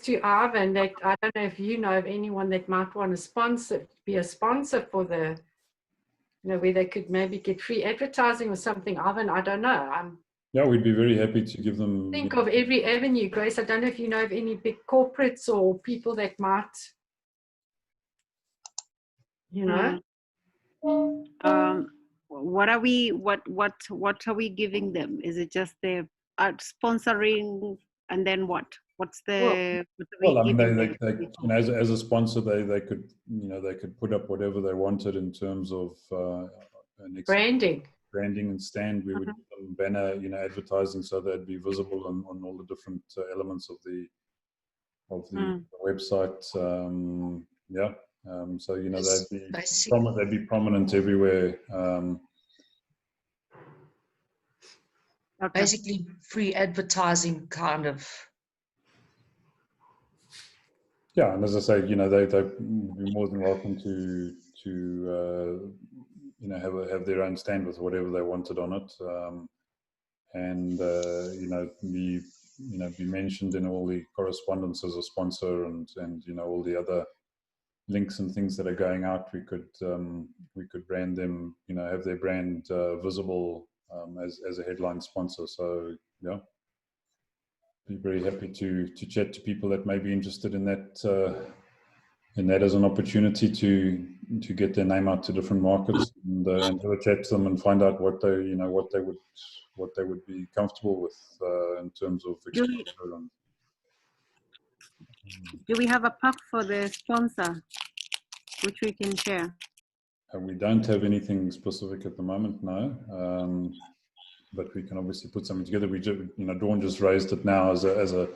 to Ivan that I don't know if you know of anyone that might want to be a sponsor for the, where they could maybe get free advertising or something. Ivan, I don't know. Yeah, we'd be very happy to give them. Think of every avenue, Grace. I don't know if you know of any big corporates or people that might, What are we giving them? Is it just the sponsoring, and then what? What's the? Well, I mean, they as a sponsor, they could they could put up whatever they wanted in terms of branding and stand. We would give them banner, advertising, so they'd be visible on all the different elements of the website. So they'd be prominent everywhere. Basically, free advertising kind of. Yeah, and as I say, they'd be more than welcome to have their own stand with whatever they wanted on it, and be mentioned in all the correspondence as a sponsor, and all the other links and things that are going out. We could brand them, have their brand visible as a headline sponsor. So yeah, be very happy to chat to people that may be interested in that as an opportunity to get their name out to different markets, and have a chat to them and find out what they would be comfortable with in terms of exposure. Do we have a pack for the sponsor which we can share? We don't have anything specific at the moment, no. But we can obviously put something together. We just, Dawn just raised it now as a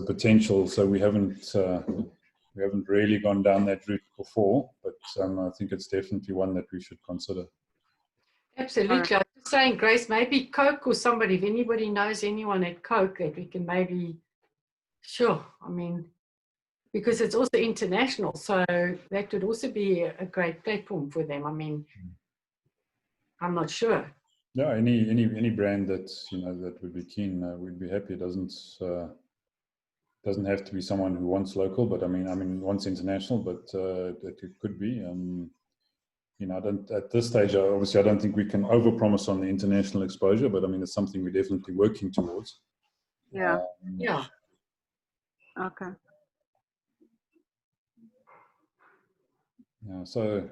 potential, so we haven't really gone down that route before, but I think it's definitely one that we should consider. Absolutely. I was just saying, Grace, maybe Coke or somebody, if anybody knows anyone at Coke that we can maybe, because it's also international, so that would also be a great platform for them. I'm not sure. Yeah, any brand that that would be keen, we'd be happy. It doesn't have to be someone who wants local, but wants international, but that it could be. I don't, at this stage, obviously I don't think we can overpromise on the international exposure, but it's something we're definitely working towards. Yeah. Yeah. Okay. Yeah. So,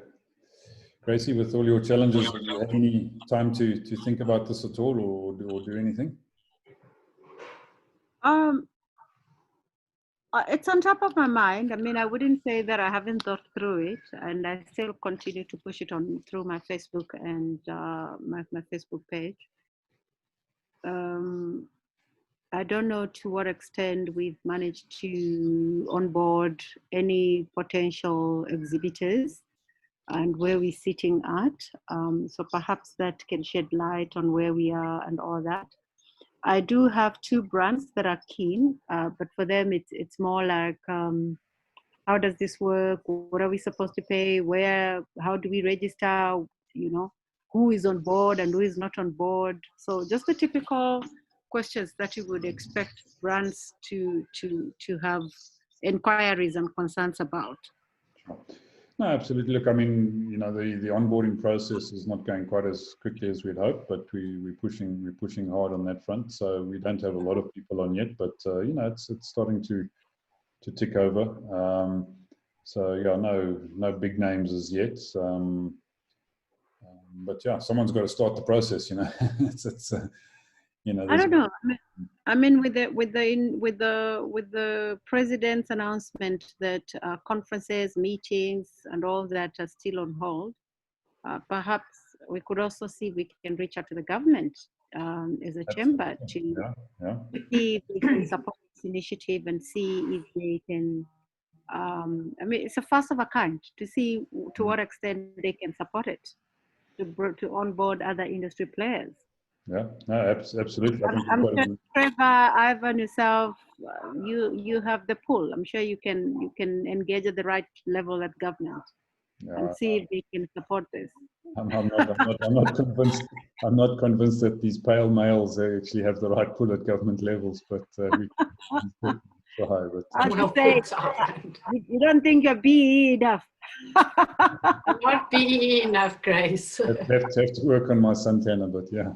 Gracie, with all your challenges, have you had any time to think about this at all, or do anything? It's on top of my mind. I wouldn't say that I haven't thought through it, and I still continue to push it on through my Facebook and my Facebook page. I don't know to what extent we've managed to onboard any potential exhibitors and where we're sitting at. So perhaps that can shed light on where we are and all that. I do have 2 brands that are keen, but for them it's more like, how does this work? What are we supposed to pay? How do we register? Who is on board and who is not on board? So just the typical questions that you would expect brands to have inquiries and concerns about. No, absolutely. Look, the onboarding process is not going quite as quickly as we'd hoped, but we're pushing hard on that front. So we don't have a lot of people on yet, but it's starting to tick over. So yeah, no big names as yet. But yeah, someone's got to start the process. I don't know. With the president's announcement that conferences, meetings, and all that are still on hold, perhaps we could also see if we can reach out to the government as a chamber to see if they can support this initiative and see if they can. It's a first of a kind to see to what extent they can support it to onboard other industry players. Yeah, no, absolutely. I'm sure Trevor, Ivan, yourself, you have the pull. I'm sure you can engage at the right level at government and see if they can support this. I'm not convinced. I'm not convinced that these pale males actually have the right pull at government levels, but we can try, but I Well should say, put, Armand. you don't think you're BE enough. Not be enough, Grace. I have to work on my Santana, but yeah.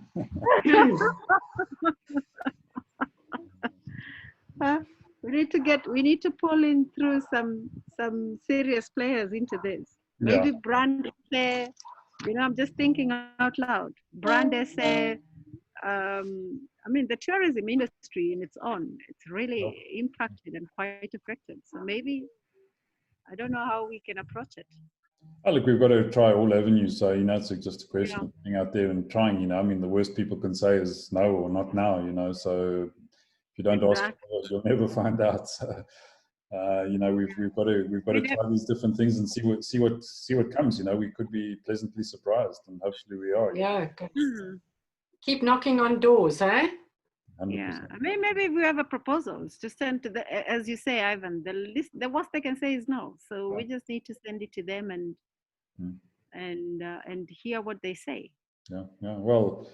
We need to pull in through some serious players into this. Maybe Yeah. brand essay, I'm just thinking out loud. Brand essay, I mean, the tourism industry in its own, it's really impacted and quite affected. So maybe, I don't know how we can approach it. Oh, look, we've got to try all avenues. So, it's just a question Yeah. of being out there and trying, I mean, the worst people can say is no or not now, So if you don't ask, you'll never find out. So, we've got to try these different things and see what comes. We could be pleasantly surprised, and hopefully we are. Yeah. Keep knocking on doors, eh? 100%. Yeah, I mean, maybe we have a proposal. It's just send to as you say, Ivan, the worst they can say is no. So we just need to send it to them and hear what they say. Yeah. Well,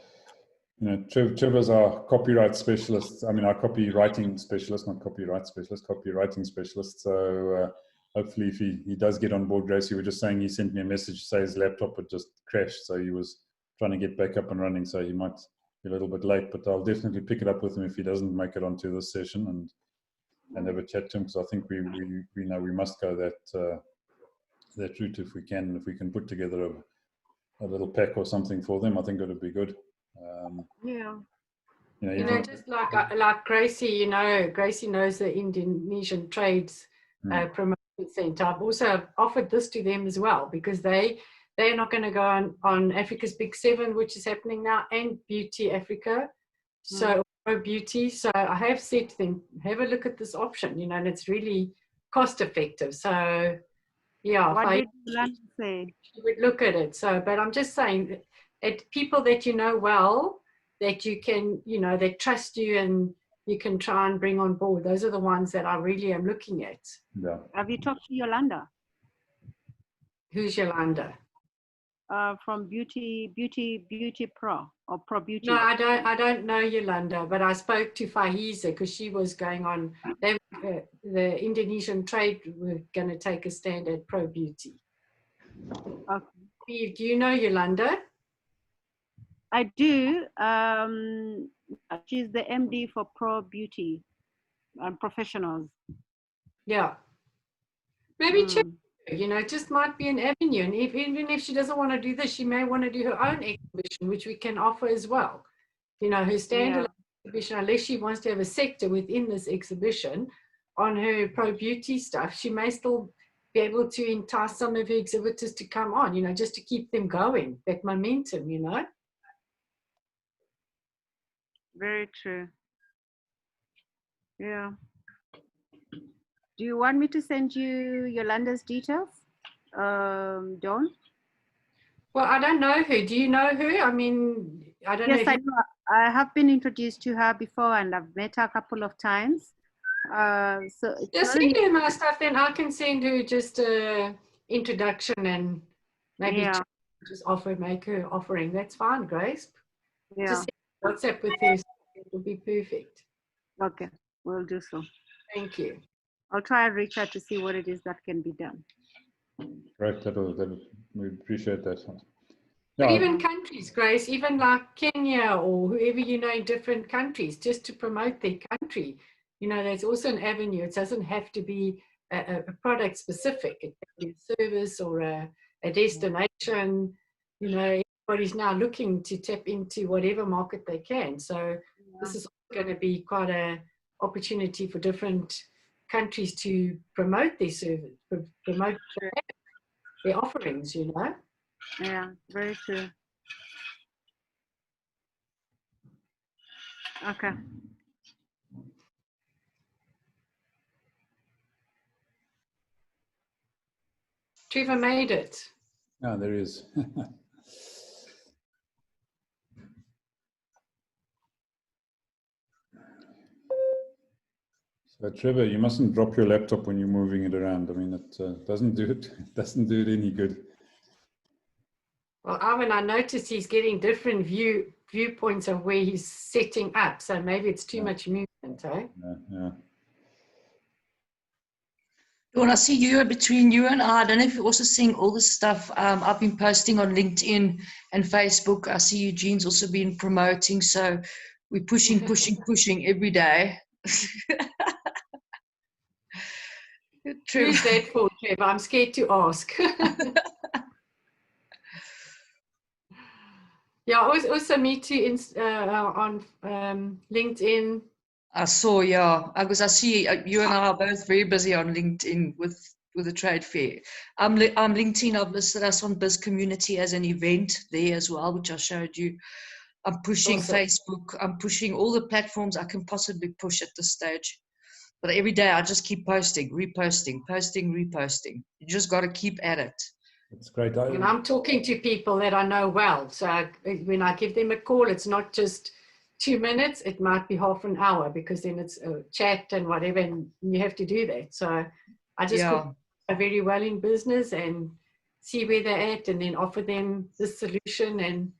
Trevor's our copyright specialist. I mean, our copywriting specialist, not copyright specialist, copywriting specialist. So hopefully, if he does get on board, Grace, you were just saying he sent me a message to say his laptop had just crashed, so he was trying to get back up and running. So he might be a little bit late, but I'll definitely pick it up with him if he doesn't make it onto this session and have a chat to him, because I think we know we must go that route if we can put together a little pack or something for them. I think it would be good. Just like Gracie, Gracie knows the Indonesian Trades Promotion Center. I've also offered this to them as well, because they're not going to go on Africa's Big Seven, which is happening now, and Beauty Africa, so Beauty. So I have said to them, have a look at this option, and it's really cost effective. So yeah, what did Lana say? You would look at it. So, but I'm just saying, people that you know well, that you can, they trust you and you can try and bring on board. Those are the ones that I really am looking at. Yeah. Have you talked to Yolanda? Who's Yolanda? From Beauty Pro or Pro Beauty. No, I don't know Yolanda, but I spoke to Fahiza because she was going on. The Indonesian Trade were going to take a stand at Pro Beauty. Okay. Do you know Yolanda? I do. She's the MD for Pro Beauty and Professionals. Yeah. Maybe check. It just might be an avenue. And even if she doesn't want to do this, she may want to do her own exhibition, which we can offer as well. Her standalone exhibition, unless she wants to have a sector within this exhibition on her Pro Beauty stuff, she may still be able to entice some of her exhibitors to come on, just to keep them going, that momentum, Very true. Yeah. Do you want me to send you Yolanda's details, Dawn? Well, I don't know her. Do you know her? I mean, I don't know. Yes, I know. I have been introduced to her before, and I've met her a couple of times. So just send her my stuff, then I can send her just a introduction and maybe just make her offering. That's fine, Grace. Yeah. Just WhatsApp with her. It will be perfect. Okay, we'll do so. Thank you. I'll try and reach out to see what it is that can be done. Right, we appreciate that. But even countries, Grace, even like Kenya or whoever in different countries, just to promote their country, there's also an avenue. It doesn't have to be a product specific. It can be a service or a destination. Everybody's now looking to tap into whatever market they can. So this is going to be quite an opportunity for different countries to promote their service, promote their offerings, Yeah, very true. Okay. Trevor made it. Ah, there he is. So Trevor, you mustn't drop your laptop when you're moving it around. I mean, it doesn't do it any good. Well, Arvin, I noticed he's getting different viewpoints of where he's setting up. So maybe it's too much movement, eh? Yeah. When I see you between you and I don't know if you're also seeing all the stuff I've been posting on LinkedIn and Facebook. I see Eugene's also been promoting, so we're pushing every day. Who's that for, Trevor? I'm scared to ask. Yeah, also me too on LinkedIn. I saw, yeah, because I see you and I are both very busy on LinkedIn with the trade fair. I'm LinkedIn. I've listed us on Biz Community as an event there as well, which I showed you. I'm pushing Awesome. Facebook. I'm pushing all the platforms I can possibly push at this stage. But every day I just keep posting, reposting, posting, reposting. You just got to keep at it. It's great. And I'm talking to people that I know well. So when I give them a call, it's not just 2 minutes, it might be half an hour, because then it's a chat and whatever, and you have to do that. So I just Yeah. are very well in business and see where they're at, and then offer them the solution. And,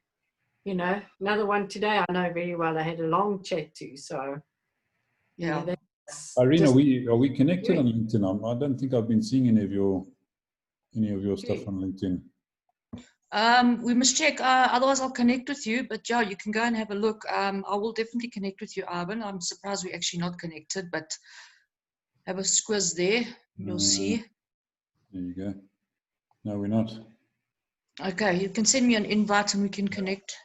you know, another one today I know very well, I had a long chat to. So, you know, that's Irene, just, are we connected on LinkedIn? I don't think I've been seeing any of your stuff on LinkedIn. We must check, otherwise I'll connect with you, but yeah, you can go and have a look. I will definitely connect with you, Ivan. I'm surprised we're actually not connected, but have a squiz there, you'll see. There you go. No, we're not. Okay, you can send me an invite and we can connect.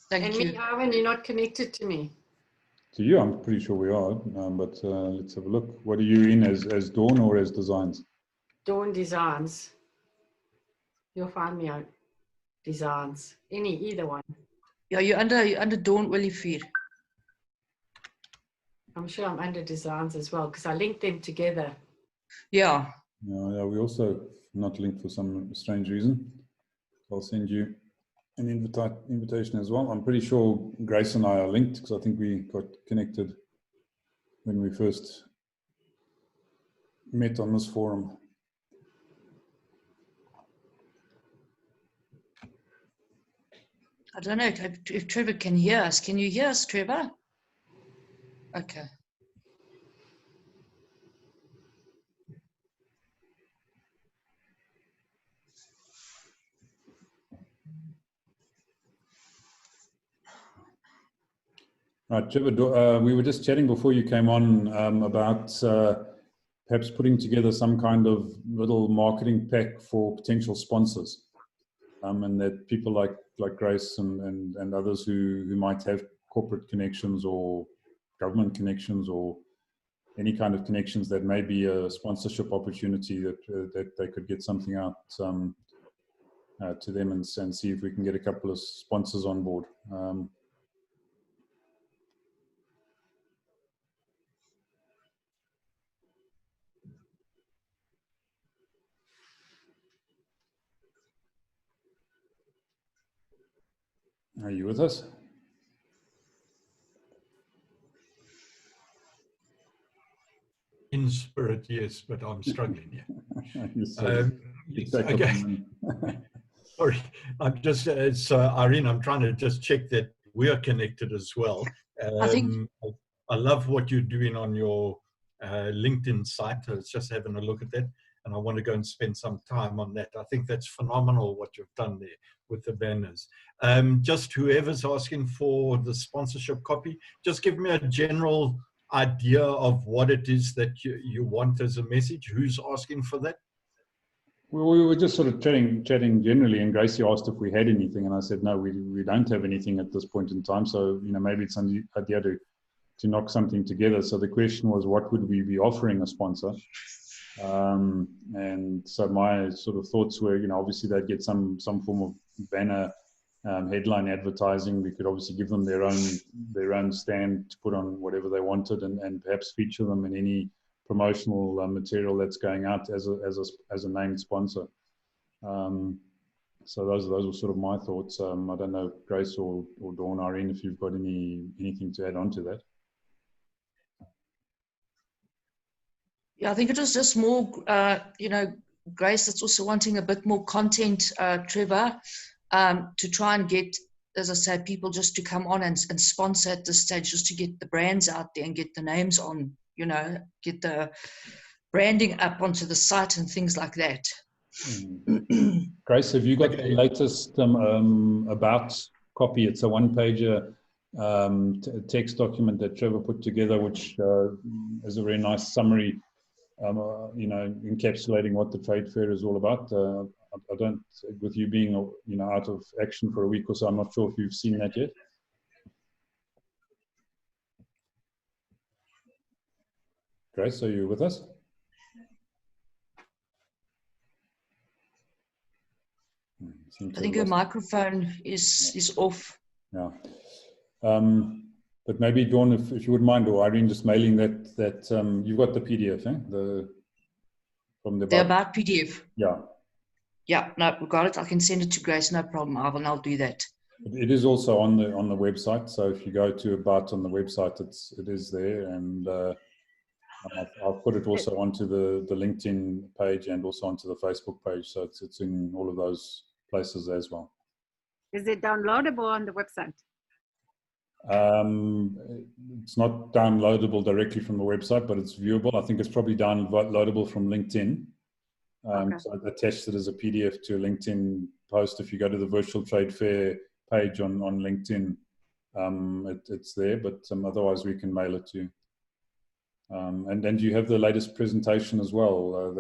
Thank you. Me, Ivan, you're not connected to me. To you, I'm pretty sure we are, but let's have a look. What are you in, as Dawn or as Designs? Dawn Designs. You'll find me on Designs. Either one. Yeah, you're under Dawn Olivier. I'm sure I'm under Designs as well, because I linked them together. Yeah. Yeah, we also not linked for some strange reason. I'll send you an invitation as well. I'm pretty sure Grace and I are linked, because I think we got connected when we first met on this forum. I don't know if Trevor can hear us. Can you hear us, Trevor? Okay. Right, Trevor, we were just chatting before you came on about perhaps putting together some kind of little marketing pack for potential sponsors, and that people like Grace and others who might have corporate connections or government connections or any kind of connections, that may be a sponsorship opportunity that they could get something out to them, and see if we can get a couple of sponsors on board. Are you with us? In spirit, yes, but I'm struggling here. Okay. Sorry, I'm just, so Irene, I'm trying to just check that we're connected as well. I love what you're doing on your LinkedIn site. I was just having a look at that, and I want to go and spend some time on that. I think that's phenomenal what you've done there with the banners. Just whoever's asking for the sponsorship copy, just give me a general idea of what it is that you want as a message. Who's asking for that? Well, we were just sort of chatting generally, and Gracie asked if we had anything, and I said no, we don't have anything at this point in time. So, you know, maybe it's an idea to knock something together. So the question was, what would we be offering a sponsor? And so my sort of thoughts were, you know, obviously they'd get some form of banner, headline advertising. We could obviously give them their own stand to put on whatever they wanted, and perhaps feature them in any promotional material that's going out as a named sponsor. So those were sort of my thoughts. I don't know, Grace or Dawn, Irene, if you've got anything to add on to that. Yeah, I think it was just more, you know, Grace that's also wanting a bit more content, Trevor, to try and get, as I say, people just to come on and sponsor at this stage, just to get the brands out there and get the names on, you know, get the branding up onto the site and things like that. Grace, have you got the latest about copy? It's a one-pager text document that Trevor put together, which is a very nice summary, you know, encapsulating what the trade fair is all about. I don't, with you being, you know, out of action for a week or so, I'm not sure if you've seen that yet. Grace, are you with us? I think your microphone is off. Yeah. But maybe Dawn, if you wouldn't mind, or Irene, just mailing that you've got the PDF, eh? From the about PDF. Yeah. Yeah, no, we got it. I can send it to Grace, no problem. I'll do that. It is also on the website. So if you go to about on the website, it is there, and I've put it also onto the LinkedIn page and also onto the Facebook page. So it's in all of those places as well. Is it downloadable on the website? It's not downloadable directly from the website, but it's viewable. I think it's probably downloadable from LinkedIn. Okay. So I attached it as a PDF to a LinkedIn post. If you go to the Virtual Trade Fair page on LinkedIn, it's there, but otherwise we can mail it to you. And then do you have the latest presentation as well?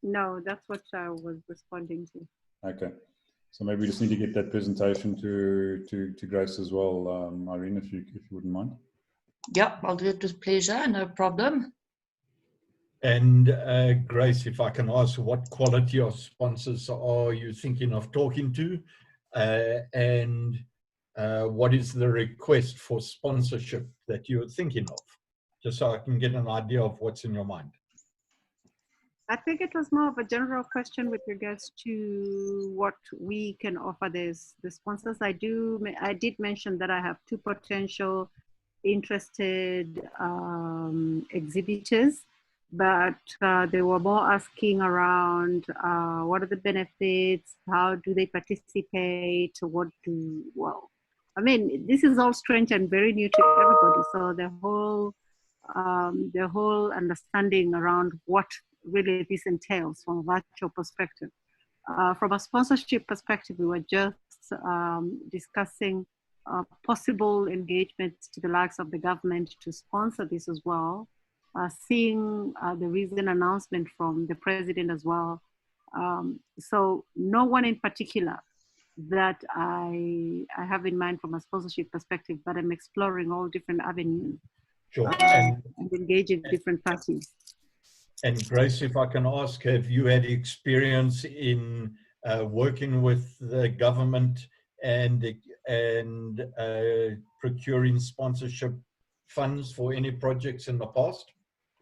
No, that's what I was responding to. Okay. So maybe we just need to get that presentation to Grace as well, Irene, if you wouldn't mind. Yeah, I'll do it with pleasure, no problem. And Grace, if I can ask, what quality of sponsors are you thinking of talking to? And what is the request for sponsorship that you're thinking of? Just so I can get an idea of what's in your mind. I think it was more of a general question with regards to what we can offer the sponsors. I did mention that I have 2 potential interested exhibitors, but they were more asking around what are the benefits, how do they participate, I mean, this is all strange and very new to everybody. So the whole understanding around what really this entails from a virtual perspective. From a sponsorship perspective, we were just discussing possible engagements to the likes of the government to sponsor this as well, seeing the recent announcement from the president as well. So no one in particular that I have in mind from a sponsorship perspective, but I'm exploring all different avenues. Sure. And engaging different parties. And Grace, if I can ask, have you had experience in working with the government and procuring sponsorship funds for any projects in the past?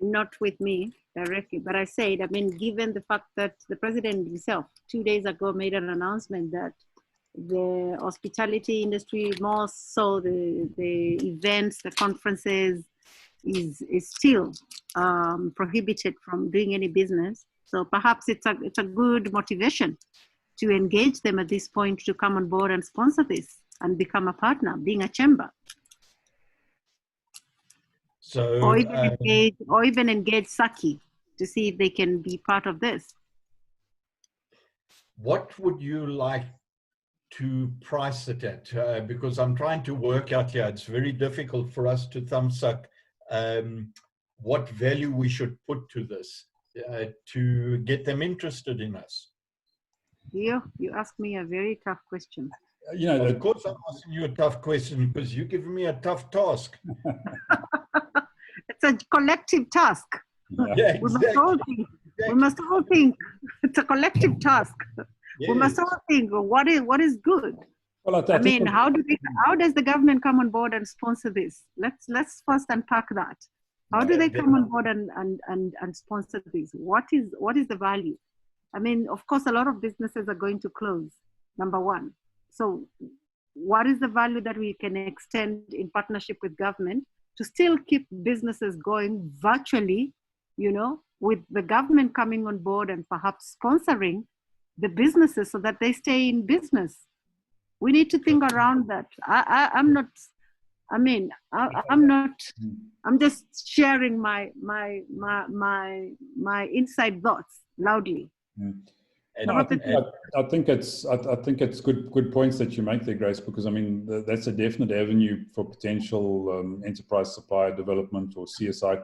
Not with me directly, but I said, I mean, given the fact that the president himself 2 days ago made an announcement that the hospitality industry, more so the events, the conferences, is still prohibited from doing any business. So perhaps it's a good motivation to engage them at this point to come on board and sponsor this and become a partner, being a chamber. So, or even engage Saki to see if they can be part of this. What would you like to price it at? Because I'm trying to work out here, it's very difficult for us to thumbsuck what value we should put to this to get them interested in us. You asked me a very tough question. You know, of course I'm asking you a tough question because you're giving me a tough task. It's a collective task. Yeah, exactly. We must all think it's a collective task. Yes. We must all think what is good. Well, I mean, how does the government come on board and sponsor this? Let's first unpack that. How do they come on board and sponsor this? What is the value? I mean, of course, a lot of businesses are going to close, number one. So what is the value that we can extend in partnership with government to still keep businesses going virtually, you know, with the government coming on board and perhaps sponsoring the businesses so that they stay in business? We need to think around that. I'm not I mean, I'm not. I'm just sharing my inside thoughts loudly. And I think it's good points that you make there, Grace, because I mean that's a definite avenue for potential enterprise supplier development or CSI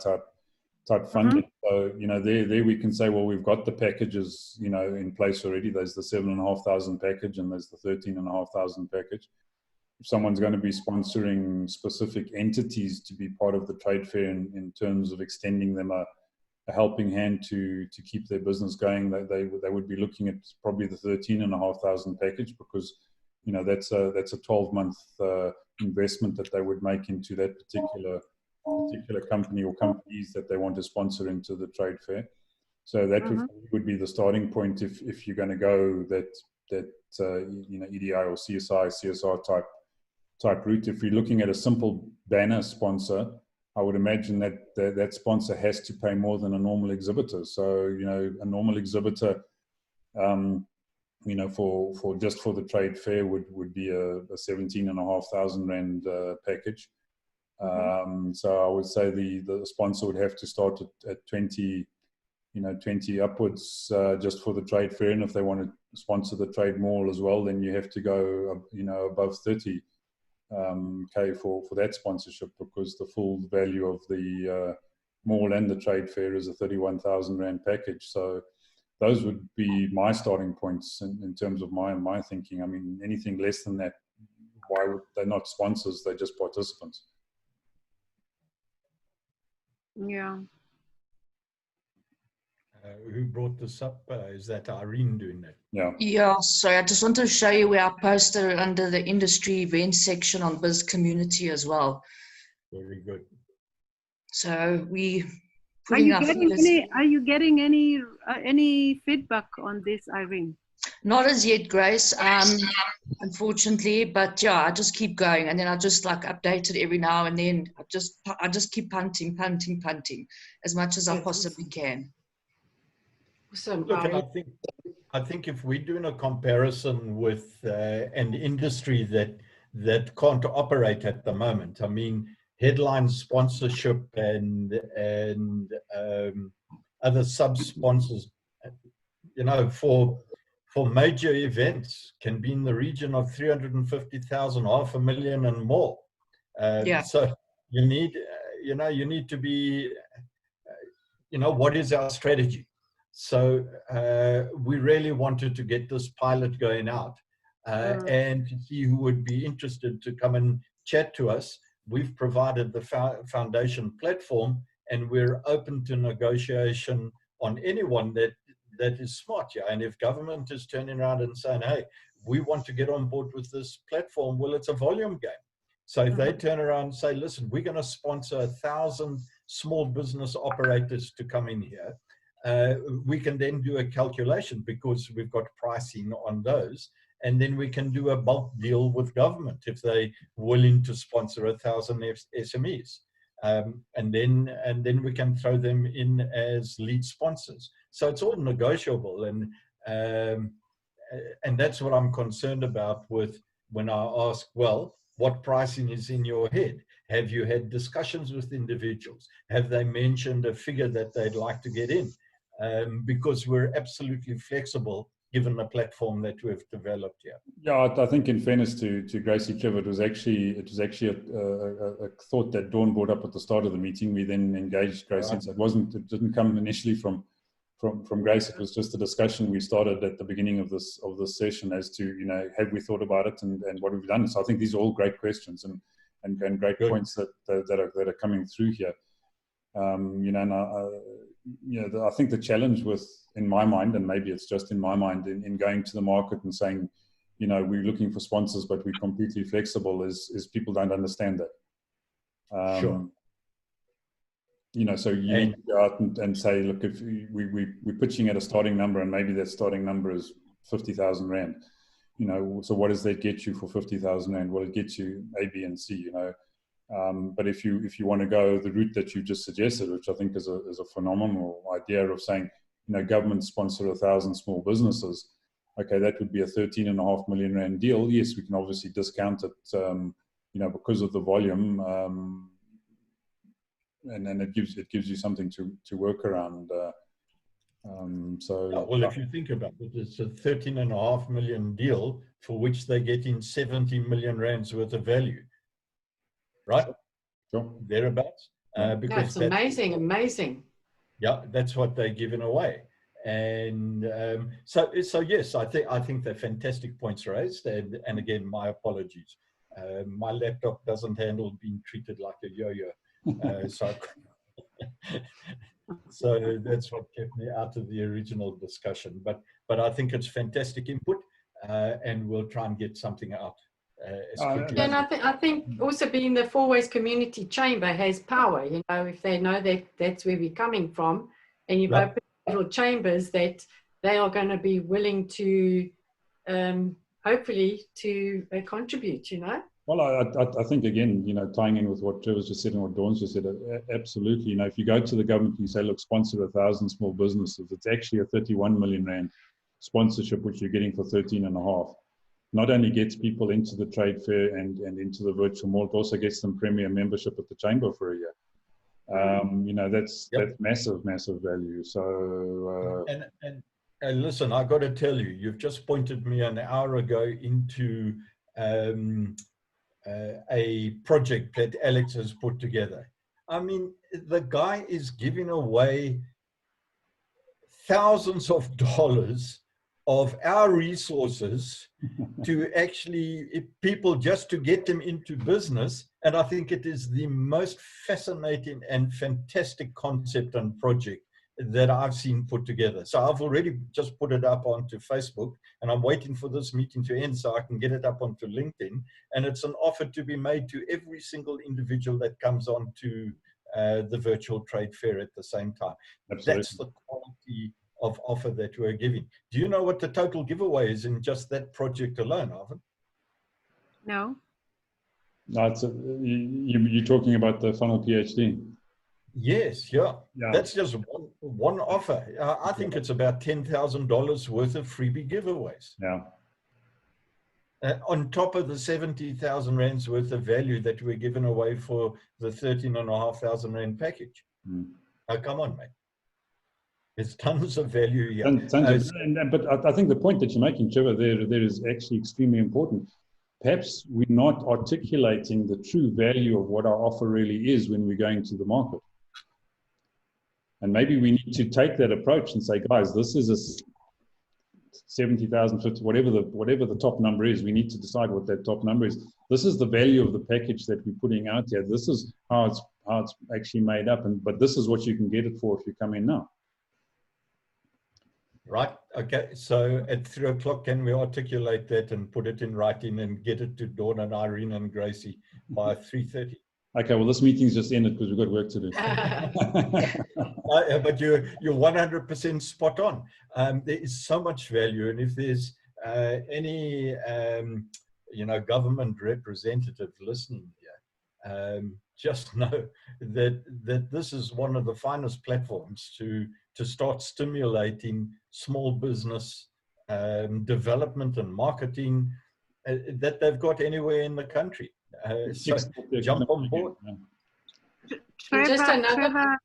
type funding. So there we can say, well, we've got the packages in place already. There's the 7,500 package and there's the 13,500 package. If someone's going to be sponsoring specific entities to be part of the trade fair in terms of extending them a helping hand to keep their business going, they would be looking at probably the 13,500 package, because that's a 12-month investment that they would make into that particular company or companies that they want to sponsor into the trade fair. So that would be the starting point if you're going to go that EDI or CSR type route. If you're looking at a simple banner sponsor, I would imagine that sponsor has to pay more than a normal exhibitor. So a normal exhibitor, for just for the trade fair would be a 17,500 rand package. So I would say the sponsor would have to start at 20 upwards just for the trade fair, and if they want to sponsor the trade mall as well, then you have to go above 30 K for that sponsorship, because the full value of the mall and the trade fair is a 31,000 rand package. So those would be my starting points in terms of my thinking. I mean, anything less than that, why would they not sponsors? They're just participants. Yeah. Who brought this up? Is that Irene doing that? Yeah. Yeah, sorry, I just want to show you where I posted under the industry events section on Biz Community as well. Very good. So we Are you getting any feedback on this, Irene? Not as yet, Grace, unfortunately, but yeah, I just keep going, and then I just like update it every now and then. I just keep punting as much as I possibly can. Awesome. Look, and I think if we're doing a comparison with an industry that can't operate at the moment, I mean, headline sponsorship and other sub-sponsors, for major events can be in the region of 350,000, 500,000 and more. So you need to be, what is our strategy? So we really wanted to get this pilot going out and to see who would be interested to come and chat to us. We've provided the foundation platform, and we're open to negotiation on anyone that is smart. Yeah, and if government is turning around and saying, hey, we want to get on board with this platform, well, it's a volume game. So if they turn around and say, listen, we're going to sponsor 1,000 small business operators to come in here, we can then do a calculation, because we've got pricing on those, and then we can do a bulk deal with government if they're willing to sponsor 1,000 SMEs, and then we can throw them in as lead sponsors. So it's all negotiable, and that's what I'm concerned about with when I ask, well, what pricing is in your head? Have you had discussions with individuals? Have they mentioned a figure that they'd like to get in? Because we're absolutely flexible given the platform that we've developed here. Yeah, I think in fairness to Gracie Trevor, it was actually a thought that Dawn brought up at the start of the meeting. We then engaged Gracie. Right. So it didn't come initially from Grace. It was just a discussion we started at the beginning of this session as to, have we thought about it and what have we done? So I think these are all great questions and great points that are coming through here. I think the challenge in my mind, and maybe it's just in my mind, in going to the market and saying, we're looking for sponsors, but we're completely flexible, is people don't understand that. Sure. So you need to go out and say, look, if we're pitching at a starting number, and maybe that starting number is 50,000 rand, so what does that get you for 50,000 rand? Well, it gets you A, B, and C, but if you want to go the route that you just suggested, which I think is a phenomenal idea of saying, government sponsor 1,000 small businesses, okay, that would be a 13.5 million rand deal. Yes, we can obviously discount it you know, because of the volume, and then it gives you something to work around. So yeah, well, if you think about it, it's a 13.5 million deal for which they get in 70 million rands worth of value, right? sure. Thereabouts. Because that's amazing, amazing. Yeah, that's what they're giving away. And so yes, I think they're fantastic points raised. And again, my apologies. My laptop doesn't handle being treated like a yo-yo. So that's what kept me out of the original discussion. But I think it's fantastic input, and we'll try and get something out as quickly. And I think also being the Four Ways Community Chamber has power. You know, if they know that that's where we're coming from, and you've opened little chambers, that they are going to be willing to, hopefully, to contribute. You know. Well, I think, again, you know, tying in with what Trevor's just said and what Dawn's just said, absolutely. You know, if you go to the government and you say, look, sponsor 1,000 small businesses, it's actually a 31 million rand sponsorship, which you're getting for 13.5. Not only gets people into the trade fair and into the virtual mall, it also gets them premier membership at the chamber for a year. You know, that's massive value. So and listen, I got to tell you, you've just pointed me an hour ago into a project that Alex has put together. I mean, the guy is giving away thousands of dollars of our resources to actually people, just to get them into business. And I think it is the most fascinating and fantastic concept and project that I've seen put together. So I've already just put it up onto Facebook, and I'm waiting for this meeting to end so I can get it up onto LinkedIn. And it's an offer to be made to every single individual that comes onto the virtual trade fair at the same time. Absolutely. That's the quality of offer that we're giving. Do you know what the total giveaway is in just that project alone, Arvin? No. No, it's you're talking about the funnel PhD. Yes, yeah. That's just one offer. I think it's about $10,000 worth of freebie giveaways. Yeah. On top of the 70,000 rands worth of value that we're giving away for the 13,500 rand package. Come on, mate. There's tons of value here. But I think the point that you're making, Trevor, there is actually extremely important. Perhaps we're not articulating the true value of what our offer really is when we're going to the market. And maybe we need to take that approach and say, guys, this is a 70,000, 50, whatever the top number is. We need to decide what that top number is. This is the value of the package that we're putting out here. This is how it's actually made up. But this is what you can get it for if you come in now. Right. Okay. So at 3 o'clock, can we articulate that and put it in writing and get it to Dawn and Irene and Gracie by 3:30? Okay. Well, this meeting's just ended because we've got work to do. But you're 100% spot on. There is so much value, and if there's any government representative listening here, just know that this is one of the finest platforms to start stimulating small business develelment and marketing that they've got anywhere in the country. So jump on board. Trevor,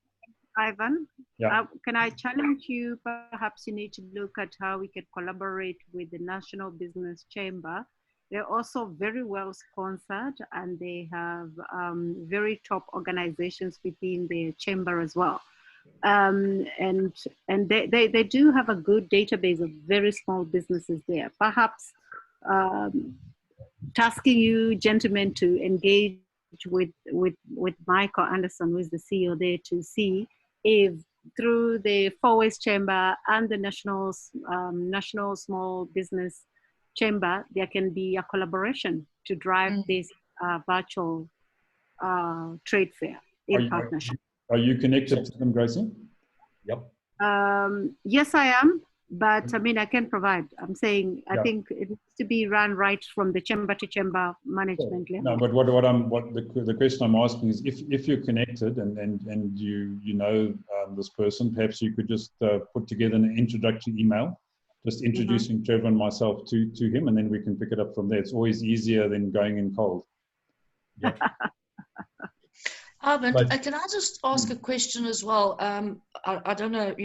Ivan, yeah. Can I challenge you? Perhaps you need to look at how we can collaborate with the National Business Chamber. They're also very well sponsored, and they have very top organizations within their chamber as well. And they do have a good database of very small businesses there. Perhaps tasking you gentlemen to engage with Michael Anderson, who is the CEO there, to see if through the Four Ways Chamber and the National Small Business Chamber, there can be a collaboration to drive this virtual trade fair in partnership. Are you connected to them, Gracie? Yep. Yes, I am. But I mean, I can provide. I'm saying I think it needs to be run right from the chamber to chamber management level. No, but the question I'm asking is, if you're connected and you know this person, perhaps you could just put together an introductory email, just introducing Trevor and myself to him, and then we can pick it up from there. It's always easier than going in cold. Yep. Can I just ask a question as well? I don't know,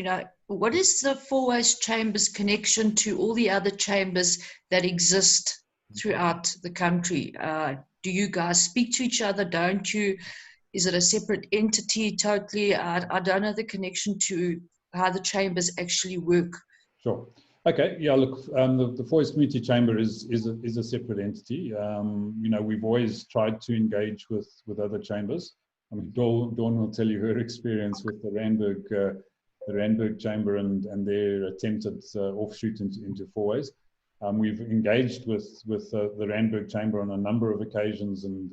what is the Four Ways Chambers connection to all the other chambers that exist throughout the country? Do you guys speak to each other? Don't you? Is it a separate entity totally? I don't know the connection to how the chambers actually work. Sure. Okay. Yeah. Look, the Four Ways Community Chamber is a separate entity. We've always tried to engage with other chambers. I mean, Dawn will tell you her experience with the Randburg Chamber and their attempted offshoot into Four Ways. We've engaged with the Randburg Chamber on a number of occasions, and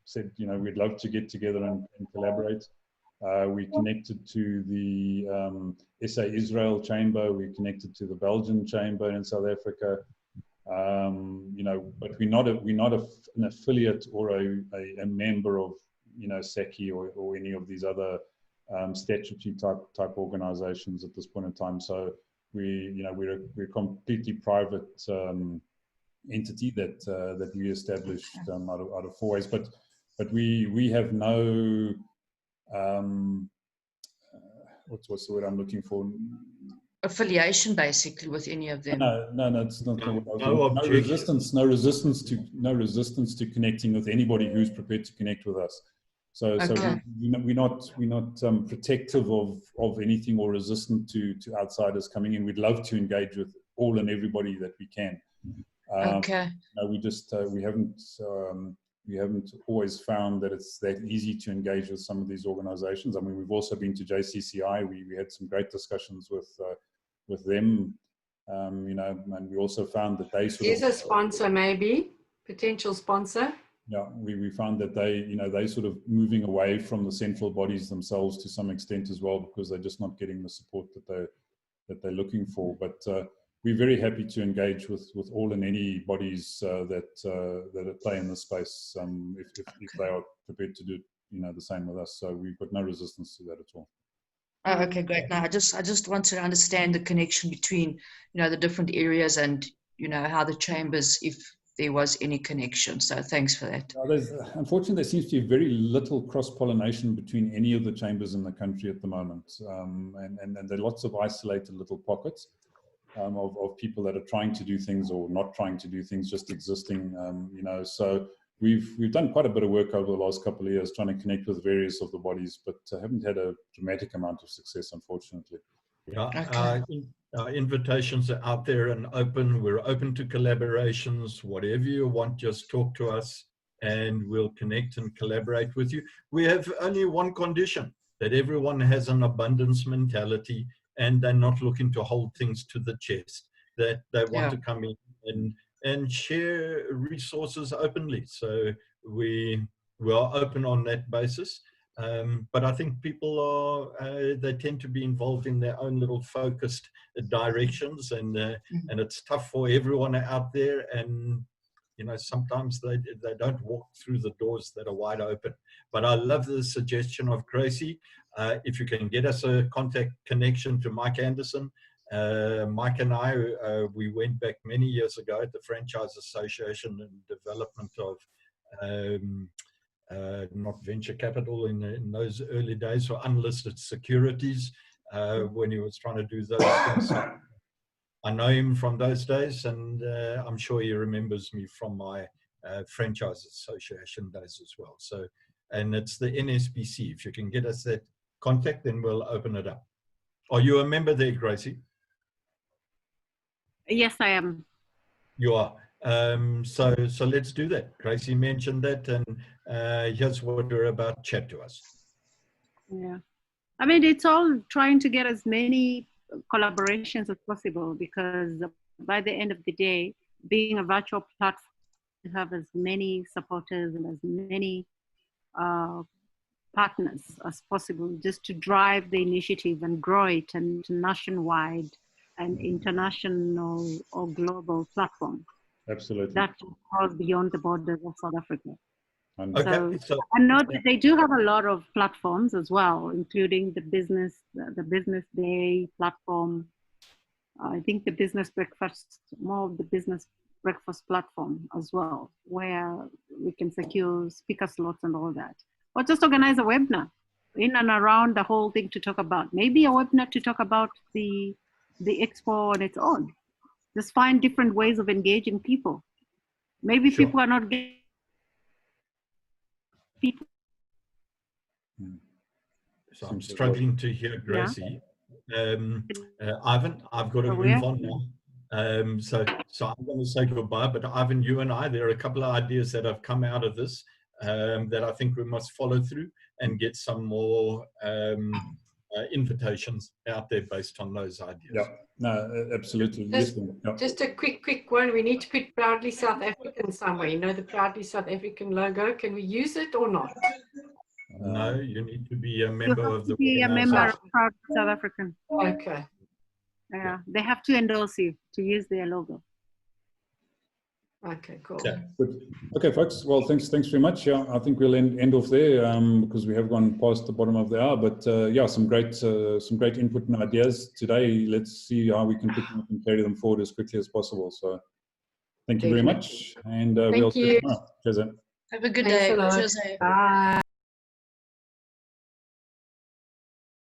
said we'd love to get together and collaborate. We connected to the SA Israel Chamber. We connected to the Belgian Chamber in South Africa. But we're not an affiliate or a member of SACI or any of these other statutory type organizations at this point in time. So we're a completely private entity that we established out of Four Ways. But we have no what's the word I'm looking for? Affiliation, basically, with any of them. No, it's not. No resistance to connecting with anybody who's prepared to connect with us. So we're not protective of anything or resistant to outsiders coming in. We'd love to engage with all and everybody that we can. We haven't always found that it's that easy to engage with some of these organizations. I mean, we've also been to JCCI. We had some great discussions with them, and we also found that they is a sponsor, maybe potential sponsor. Yeah, we found that they sort of moving away from the central bodies themselves to some extent as well, because they're just not getting the support that they're looking for. But we're very happy to engage with all and any bodies that play in this space, if they are prepared to do the same with us. So we've got no resistance to that at all. Oh, okay, great. Now I just want to understand the connection between the different areas and how the chambers, if there was any connection. So thanks for that. Unfortunately, there seems to be very little cross-pollination between any of the chambers in the country at the moment, and there are lots of isolated little pockets of people that are trying to do things or not trying to do things, just existing. So we've done quite a bit of work over the last couple of years trying to connect with various of the bodies, but haven't had a dramatic amount of success, unfortunately. Yeah, okay. Our invitations are out there and open. We're open to collaborations. Whatever you want, just talk to us and we'll connect and collaborate with you. We have only one condition, that everyone has an abundance mentality and they're not looking to hold things to the chest, that they want to come in and share resources openly. So we are open on that basis. But I think people they tend to be involved in their own little focused directions, and it's tough for everyone out there. And sometimes they don't walk through the doors that are wide open. But I love the suggestion of Gracie. If you can get us a contact connection to Mike Anderson. Mike and I, we went back many years ago at the Franchise Association and development of not venture capital in those early days, for unlisted securities, when he was trying to do those things. So I know him from those days, and I'm sure he remembers me from my Franchise Association days as well. So, and it's the NSBC. If you can get us that contact, then we'll open it up. Are you a member there, Gracie? Yes, I am. You are. So let's do that. Gracie mentioned that, and here's what we're about. Chat to us. Yeah, I mean, it's all trying to get as many collaborations as possible, because by the end of the day, being a virtual platform, you have as many supporters and as many partners as possible, just to drive the initiative and grow it and nationwide and international or global platform. Absolutely. That goes beyond the borders of South Africa. Okay. So I know that they do have a lot of platforms as well, including the business day platform. I think the business breakfast, more of the business breakfast platform as well, where we can secure speaker slots and all that. Or just organize a webinar in and around the whole thing to talk about. Maybe a webinar to talk about the expo on its own. Just find different ways of engaging people. Maybe Sure. people are not getting people. So I'm struggling to hear Gracie. Ivan, I've got to move on now. So I'm going to say goodbye, but Ivan, you and I, there are a couple of ideas that have come out of this that I think we must follow through and get some more invitations out there based on those ideas. Yeah, no, absolutely. Just a quick one. We need to put Proudly South African somewhere. You know, the Proudly South African logo. Can we use it or not? No, you need to be a member of the be a member of Proud South African. Okay. Yeah, they have to endorse you to use their logo. Okay, cool. Yeah. Good. Okay, folks. Well, thanks very much. Yeah, I think we'll end off there because we have gone past the bottom of the hour. But yeah, some great input and ideas today. Let's see how we can pick them up and carry them forward as quickly as possible. So, thank you very much, and we'll see you tomorrow. Cheers. Have a good day. Cheers. Bye.